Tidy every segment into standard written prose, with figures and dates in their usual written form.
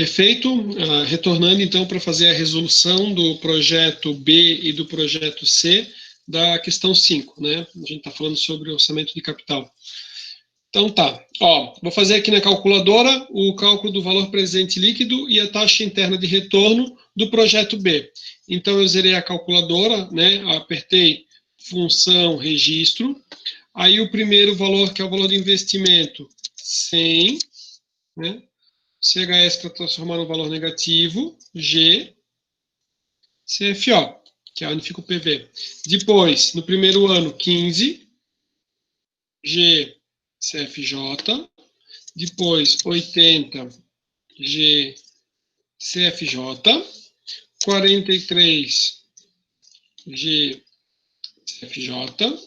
Perfeito. Retornando, então, para fazer a resolução do projeto B e do projeto C da questão 5, né? A gente está falando sobre orçamento de capital. Então, tá. Ó, vou fazer aqui na calculadora o cálculo do valor presente líquido e a taxa interna de retorno do projeto B. Então, eu zerei a calculadora, né? Apertei função, registro. Aí, o primeiro valor, que é o valor de investimento, 100, né? CHS para transformar no valor negativo, G, CFO, que é onde fica o PV. Depois, no primeiro ano, 15, G, CFJ. Depois, 80, G, CFJ. 43, G, CFJ.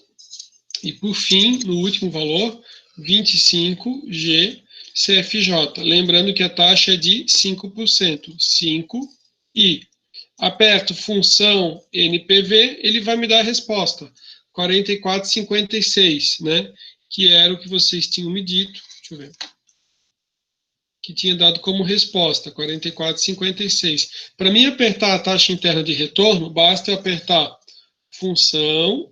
E, por fim, no último valor, 25, G, CFJ. Lembrando que a taxa é de 5%. 5 e aperto função NPV, ele vai me dar a resposta. 44,56, né? Que era o que vocês tinham me dito. Deixa eu ver. Que tinha dado como resposta, 44,56. Para mim apertar a taxa interna de retorno, basta eu apertar função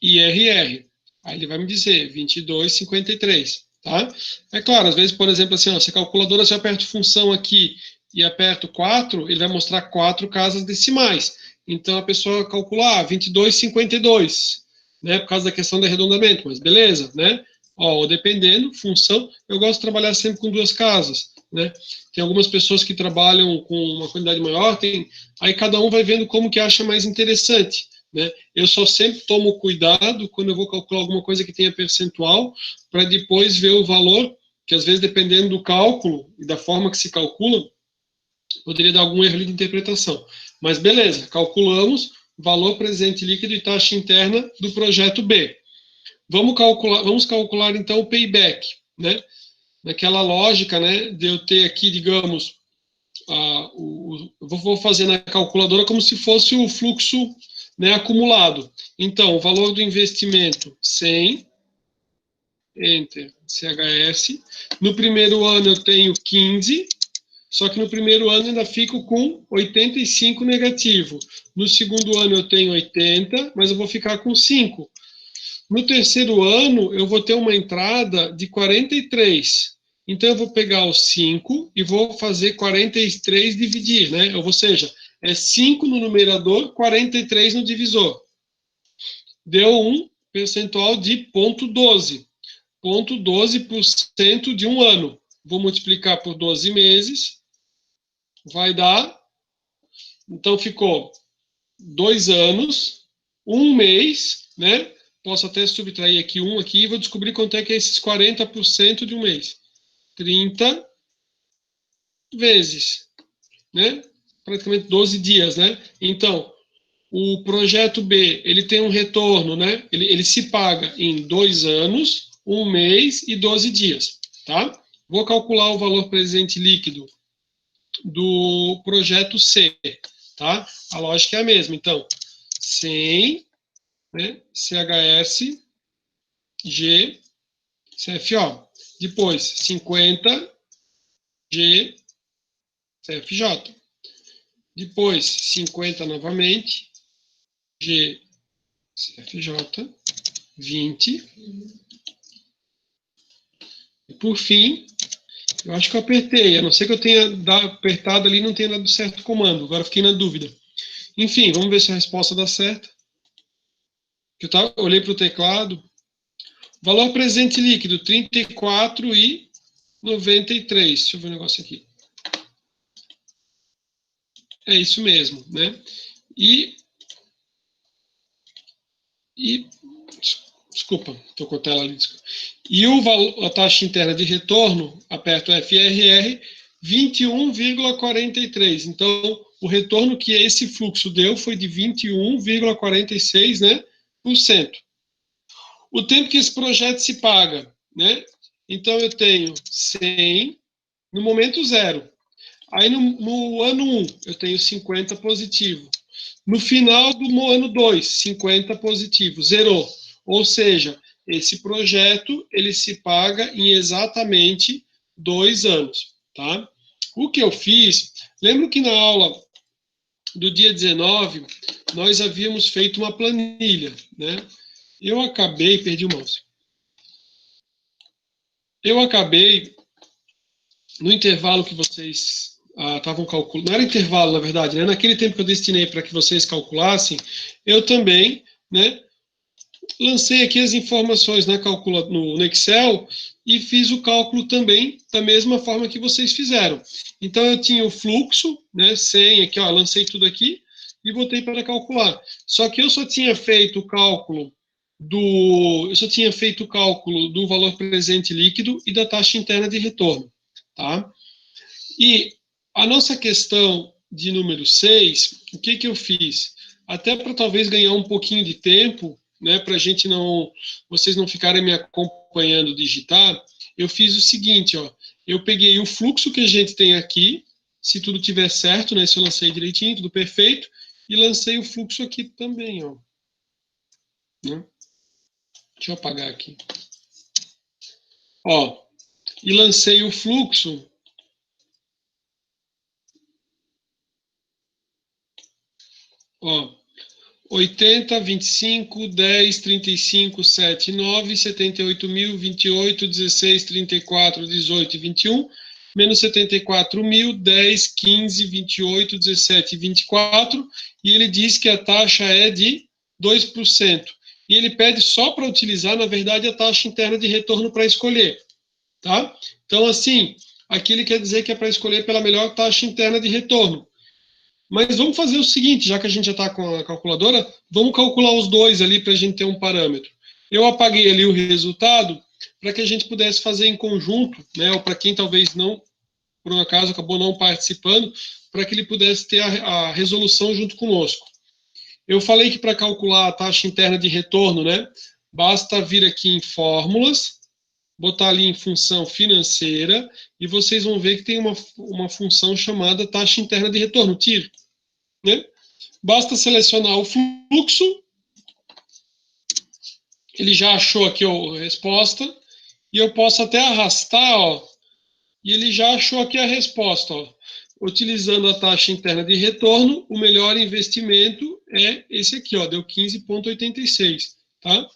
IRR. Aí ele vai me dizer 22,53, tá? É claro, às vezes, por exemplo, assim, ó, se a calculadora, se eu aperto função aqui e aperto 4, ele vai mostrar 4 casas decimais. Então a pessoa calcula 22,52, né? Por causa da questão de arredondamento, mas beleza, né? Ó, dependendo, função, eu gosto de trabalhar sempre com 2 casas, né? Tem algumas pessoas que trabalham com uma quantidade maior, aí cada um vai vendo como que acha mais interessante, né? Eu só sempre tomo cuidado quando eu vou calcular alguma coisa que tenha percentual, para depois ver o valor, que às vezes, dependendo do cálculo e da forma que se calcula, poderia dar algum erro de interpretação. Mas beleza, calculamos valor presente líquido e taxa interna do projeto B. Vamos calcular então o payback, né? Naquela lógica, né, de eu ter aqui, digamos, vou fazer na calculadora como se fosse o fluxo, né, acumulado. Então, o valor do investimento, 100, Enter, CHS. No primeiro ano eu tenho 15, só que no primeiro ano ainda fico com 85 negativo. No segundo ano eu tenho 80, mas eu vou ficar com 5. No terceiro ano, eu vou ter uma entrada de 43. Então, eu vou pegar os 5 e vou fazer 43 dividir, né? Ou seja, é 5 no numerador, 43 no divisor. Deu um percentual de 0,12. 0,12% de um ano. Vou multiplicar por 12 meses. Vai dar... Então, ficou 2 anos, 1 mês, né? Posso até subtrair aqui e vou descobrir quanto é que é esses 40% de um mês. 30 vezes, né? Praticamente 12 dias, né? Então, o projeto B, ele tem um retorno, né? Ele se paga em 2 anos, 1 mês e 12 dias, tá? Vou calcular o valor presente líquido do projeto C, tá? A lógica é a mesma. Então, 100, né? CHS, G, CFO. Depois, 50, G, CFJ. Depois, 50 novamente, G, CFJ, 20. E por fim, eu acho que eu apertei, a não ser que eu tenha apertado ali e não tenha dado certo o comando. Agora fiquei na dúvida. Enfim, vamos ver se a resposta dá certo. Eu olhei para o teclado. Valor presente líquido, 34,93. Deixa eu ver um negócio aqui. É isso mesmo, né? Desculpa, estou com a tela ali. Desculpa. E a taxa interna de retorno, aperto FRR, 21,43. Então, o retorno que esse fluxo deu foi de 21,46%, né, por cento. O tempo que esse projeto se paga, né? Então, eu tenho 100 no momento 0. Aí, no ano 1, eu tenho 50 positivo. No final do ano 2, 50 positivo. Zerou. Ou seja, esse projeto, ele se paga em exatamente 2 anos, tá? O que eu fiz, lembro que na aula do dia 19, nós havíamos feito uma planilha, né? Eu acabei, perdi o mouse. Eu acabei, no intervalo que vocês estavam calculando, não era intervalo, na verdade, né? Naquele tempo que eu destinei para que vocês calculassem, eu também, né, lancei aqui as informações no Excel e fiz o cálculo também da mesma forma que vocês fizeram. Então, eu tinha o fluxo, né, 100 aqui, ó, lancei tudo aqui e botei para calcular. Só que eu só tinha feito o cálculo do valor presente líquido e da taxa interna de retorno, tá? E a nossa questão de número 6, o que eu fiz? Até para talvez ganhar um pouquinho de tempo, né, para vocês não ficarem me acompanhando digitar, eu fiz o seguinte, ó, eu peguei o fluxo que a gente tem aqui, se tudo tiver certo, né, se eu lancei direitinho, tudo perfeito, e lancei o fluxo aqui também, ó. Né? Deixa eu apagar aqui. Ó, e lancei o fluxo. Ó, 80, 25, 10, 35, 7, 9, 78 mil, 28, 16, 34, 18 e 21, menos 74 mil, 10, 15, 28, 17 e 24, e ele diz que a taxa é de 2%. E ele pede só para utilizar, na verdade, a taxa interna de retorno para escolher. Tá? Então, assim, aqui ele quer dizer que é para escolher pela melhor taxa interna de retorno. Mas vamos fazer o seguinte, já que a gente já está com a calculadora, vamos calcular os dois ali para a gente ter um parâmetro. Eu apaguei ali o resultado para que a gente pudesse fazer em conjunto, né, ou para quem talvez não, por um acaso, acabou não participando, para que ele pudesse ter a resolução junto conosco. Eu falei que para calcular a taxa interna de retorno, né, basta vir aqui em fórmulas, botar ali em função financeira, e vocês vão ver que tem uma função chamada taxa interna de retorno, TIR. Né? Basta selecionar o fluxo, ele já achou aqui a resposta, e eu posso até arrastar, ó, e ele já achou aqui a resposta. Ó. Utilizando a taxa interna de retorno, o melhor investimento é esse aqui, ó, deu 15,86. Tá?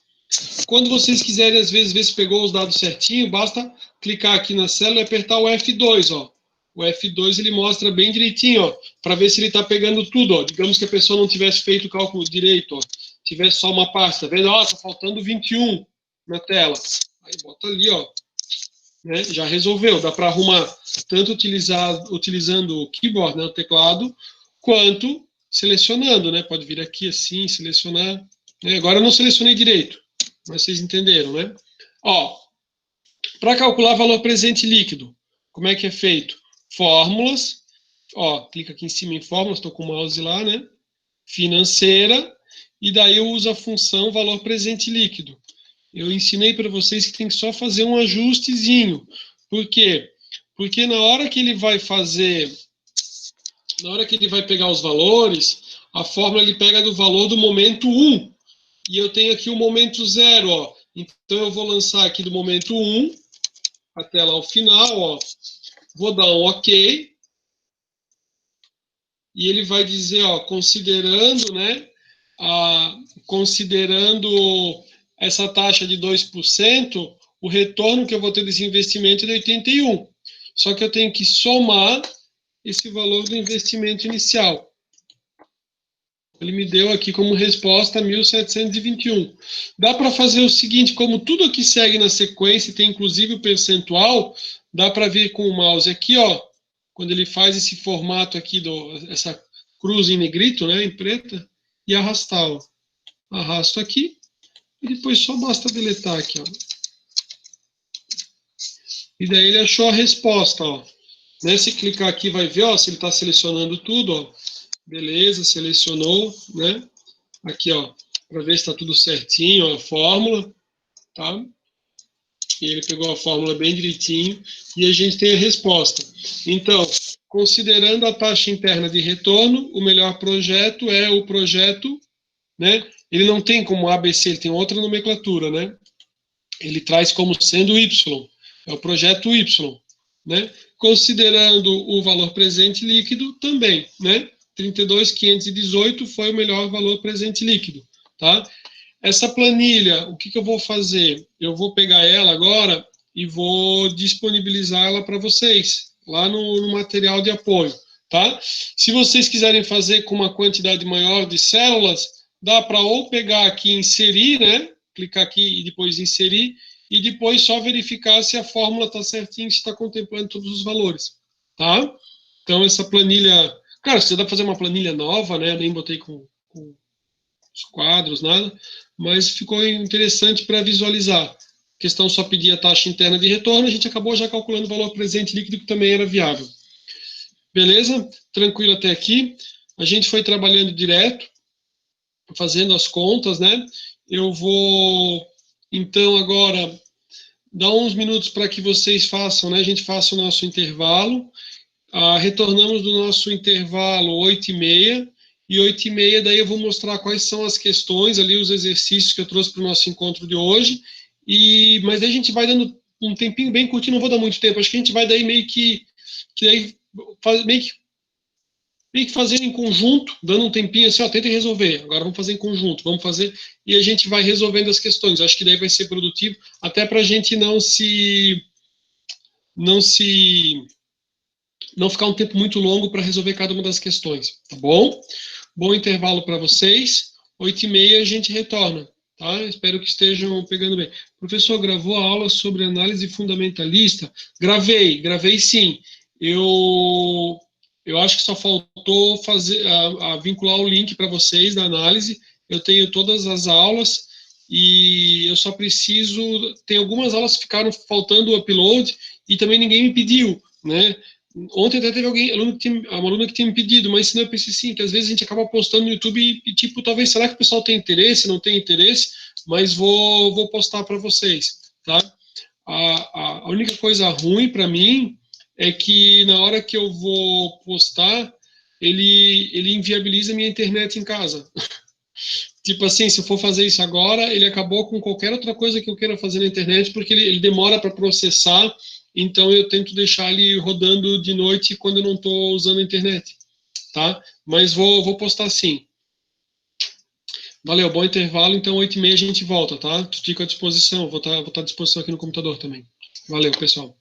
Quando vocês quiserem, às vezes, ver se pegou os dados certinho, basta clicar aqui na célula e apertar o F2, ó. O F2 ele mostra bem direitinho, para ver se ele está pegando tudo. Ó. Digamos que a pessoa não tivesse feito o cálculo direito, ó. Tivesse só uma parte, tá vendo? Ó, está faltando 21 na tela. Aí bota ali, ó. Né? Já resolveu. Dá para arrumar tanto utilizando o keyboard, né, o teclado, quanto selecionando, né? Pode vir aqui assim, selecionar. Né? Agora eu não selecionei direito, mas vocês entenderam, né? Ó, para calcular valor presente líquido, como é que é feito? Fórmulas, ó, clica aqui em cima em fórmulas, estou com o mouse lá, né? Financeira, e daí eu uso a função valor presente líquido. Eu ensinei para vocês que tem que só fazer um ajustezinho. Por quê? Porque na hora que ele vai pegar os valores, a fórmula ele pega do valor do momento 1. E eu tenho aqui o momento 0, ó. Então eu vou lançar aqui do momento 1 até lá o final, ó. Vou dar um OK. E ele vai dizer, ó, considerando, né, considerando essa taxa de 2%, o retorno que eu vou ter desse investimento é de 81. Só que eu tenho que somar esse valor do investimento inicial. Ele me deu aqui como resposta 1.721. Dá para fazer o seguinte, como tudo aqui segue na sequência, tem inclusive o percentual, dá para vir com o mouse aqui, ó, quando ele faz esse formato aqui, essa cruz em negrito, né, em preta, e arrastar, ó. Arrasto aqui, e depois só basta deletar aqui, ó. E daí ele achou a resposta, ó. Né, se clicar aqui vai ver, ó, se ele está selecionando tudo, ó. Beleza, selecionou, né? Aqui, ó, para ver se está tudo certinho, ó, a fórmula, tá? E ele pegou a fórmula bem direitinho e a gente tem a resposta. Então, considerando a taxa interna de retorno, o melhor projeto é o projeto, né? Ele não tem como ABC, ele tem outra nomenclatura, né? Ele traz como sendo Y, é o projeto Y, né? considerando o valor presente líquido também, né? 32.518 foi o melhor valor presente líquido, tá? Essa planilha, o que eu vou fazer? Eu vou pegar ela agora e vou disponibilizar ela para vocês, lá no material de apoio, tá? Se vocês quiserem fazer com uma quantidade maior de células, dá para ou pegar aqui e inserir, né? Clicar aqui e depois inserir, e depois só verificar se a fórmula está certinha, se está contemplando todos os valores, tá? Então, essa planilha... Cara, se dá para fazer uma planilha nova, né? Eu nem botei com os quadros, nada, mas ficou interessante para visualizar. A questão só pedia a taxa interna de retorno, a gente acabou já calculando o valor presente líquido, que também era viável. Beleza? Tranquilo até aqui. A gente foi trabalhando direto, fazendo as contas, né? Eu vou, então, agora, dar uns minutos para que vocês façam, né? A gente faça o nosso intervalo. Retornamos do nosso intervalo 8h30, e 8h30 daí eu vou mostrar quais são as questões ali, os exercícios que eu trouxe para o nosso encontro de hoje, mas daí a gente vai dando um tempinho bem curtinho, não vou dar muito tempo, acho que a gente vai daí meio que fazendo em conjunto, dando um tempinho assim, ó, tentem resolver, agora vamos fazer em conjunto, vamos fazer, e a gente vai resolvendo as questões, acho que daí vai ser produtivo, até para a gente não ficar um tempo muito longo para resolver cada uma das questões, tá bom? Bom intervalo para vocês, 8h30 a gente retorna, tá? Espero que estejam pegando bem. Professor, gravou a aula sobre análise fundamentalista? Gravei sim. Eu acho que só faltou vincular o link para vocês da análise. Eu tenho todas as aulas e eu só preciso... Tem algumas aulas que ficaram faltando o upload e também ninguém me pediu, né? Ontem até teve uma aluna que tinha me pedido, mas senão eu pensei assim, que às vezes a gente acaba postando no YouTube e tipo, talvez, será que o pessoal tem interesse, não tem interesse? Mas vou postar para vocês, tá? A única coisa ruim para mim é que na hora que eu vou postar, ele inviabiliza minha internet em casa. Tipo assim, se eu for fazer isso agora, ele acabou com qualquer outra coisa que eu queira fazer na internet, porque ele demora para processar, então eu tento deixar ele rodando de noite quando eu não estou usando a internet, tá? Mas vou postar sim. Valeu, bom intervalo, então 8h30 a gente volta, tá? Fico à disposição, vou estar à disposição aqui no computador também. Valeu, pessoal.